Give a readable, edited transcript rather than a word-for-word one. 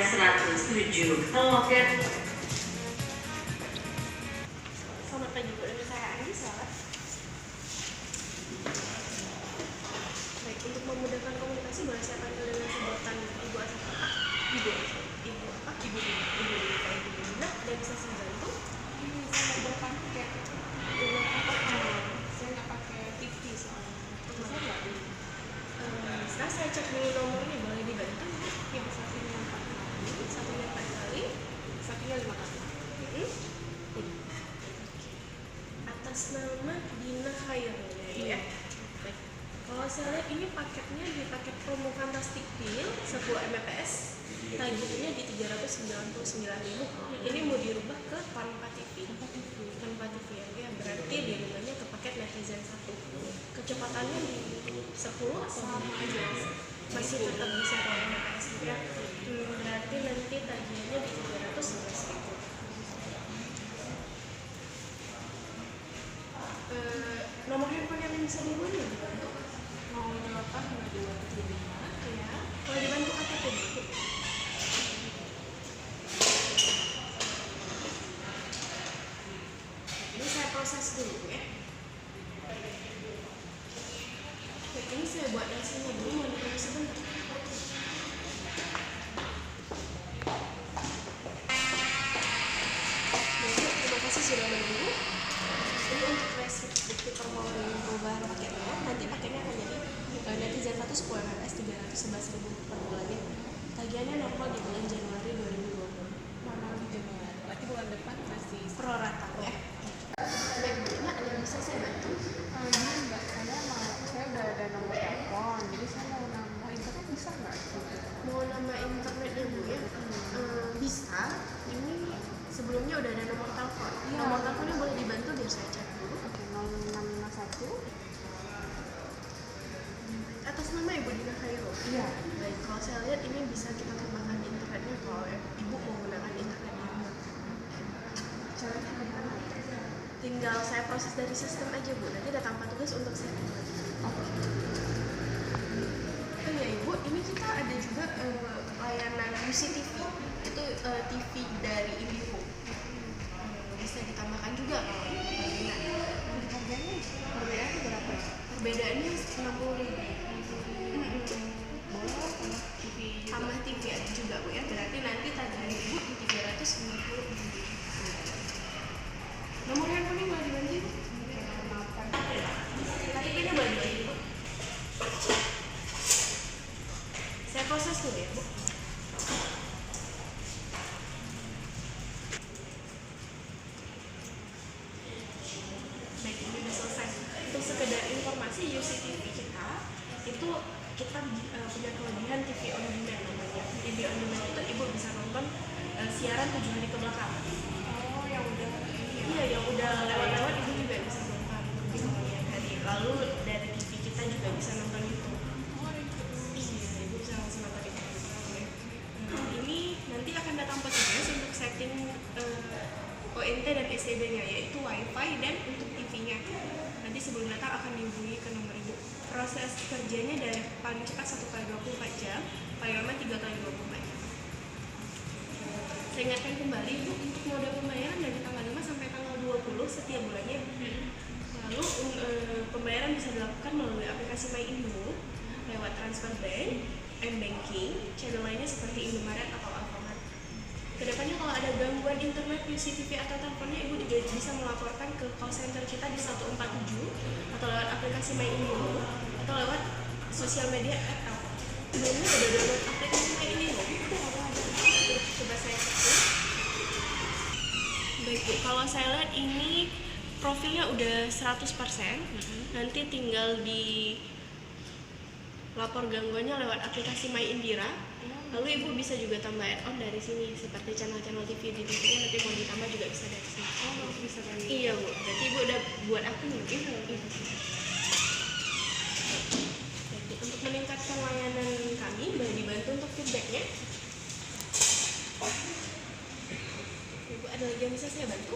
107 Teloket. Selamat pagi Bu, dengan saya Andi, selamat. Baik, untuk memudahkan komunikasi boleh saya panggil dengan sebutan Ibu Asap apa? Ibu apa? Ibu Lina, ada yang bisa saya bantu? Ini saya mau pakai saya nggak pakai TV soalnya. Bisa nggak? Setelah saya cek dulu nomornya, boleh dibantu? Yang satunya 4 kali, Satunya 4 kali, satunya 5 kali. Atas nama Dina Khairul ya. Baik. Kalau saya lihat ini paketnya di paket promo Fantastic Deal 10 Mbps, tagihannya di 399.000. Ini mau dirubah ke tanpa TV. Tanpa TV ya, berarti dirubahnya ke paket netizen 1. Kecepatannya di 10 atau Sama aja. masih tetap di 10 Mbps ya. Berarti nanti tagihannya di 311.000. Nomor handphone yang bisa dibantu ya? 08 Ya, kalau dibantu KTP Bu. Ini saya proses dulu ya. Baik, ini saya buat hasilnya dulu, mau ditunggu sebentar. Baik, terima kasih sudah menunggu. Ini untuk resip bukti permohonan perubahan paketnya. Nanti paketnya akan jadi netizen 10 Mbps 311.000 per bulannya. Tagihannya normal di bulan Januari 2020. Mana di Januari? Berarti bulan depan masih Pro rata ya. Baik, Bu, ini ada yang bisa saya bantu? ini enggak, saya udah ada nomor telepon, jadi saya mau nambah internet, bisa nggak? Mau nama internetnya Bu ya? Bisa. Ini sebelumnya udah ada nomor telepon. Iya. Nomor teleponnya boleh dibantu biar saya cek dulu. Oke, 0651. Atas nama Ibu Dina Khairul. Iya. Baik, kalau saya lihat ini bisa kita tambahkan internetnya kalau Ibu mau menggunakan internetnya. Caranya gimana? Tinggal saya proses dari sistem aja Bu. Nanti ada tanpa tugas untuk setting. Oke. Oh ya Ibu, ini kita ada juga layanan UCTV. Itu TV dari Indivo. Bisa ditambahkan juga kalau minat. Harganya perbedaannya berapa ya? Perbedaannya 60.000. Boleh sama TV juga. Tambah TV ada juga Bu ya. Berarti nanti tagihan Ibu di 350.000. Nomor handphone boleh dibantu Ibu? KTP-nya boleh dibantu Ibu? Saya proses dulu ya Bu. Baik, ini udah selesai. Untuk sekedar informasi, UCTV kita itu kita punya kelebihan TV on demand namanya. TV on demand itu Ibu bisa nonton siaran 7 hari ke belakang. Oh, yang udah ini ya? Iya, yang udah lewat-lewat Ibu juga bisa nonton di kemudian hari. Lalu dari TV kita juga bisa nonton YouTube. Iya, Ibu bisa langsung nonton itu. Ini nanti akan datang petugas untuk setting ONT dan STB-nya, yaitu WiFi dan untuk TV-nya. Nanti sebelum datang akan dihubungi ke nomor Ibu. Proses kerjanya dari paling cepat 1 kali 24 jam, paling lama 3 kali 24 jam. Saya ingatkan kembali Bu, untuk mode pembayaran dari tanggal 5 sampai tanggal 20 setiap bulannya. Lalu pembayaran bisa dilakukan melalui aplikasi My Indo, lewat transfer bank, M-Banking, channel lainnya seperti Indomaret atau Alfamart. Kedepannya kalau ada gangguan internet, UCTV atau teleponnya, Ibu juga bisa melaporkan ke call center kita di 147 atau lewat aplikasi My Indo atau lewat sosial media @Telkom. Sebelumnya udah download aplikasi My Indo? Coba saya cek dulu. Baik Bu, kalau saya lihat ini profilnya udah 100%. Nanti tinggal di lapor gangguannya lewat aplikasi My Indira. Lalu Ibu bisa juga tambah add-on dari sini seperti channel-channel TV di TV-nya, nanti mau ditambah juga bisa dari sini. Oh, bisa dari Iya Bu, berarti Ibu udah buat akun ya? Iya. Jadi, untuk meningkatkan layanan kami, boleh dibantu untuk feedbacknya. Ibu ada lagi yang bisa saya bantu?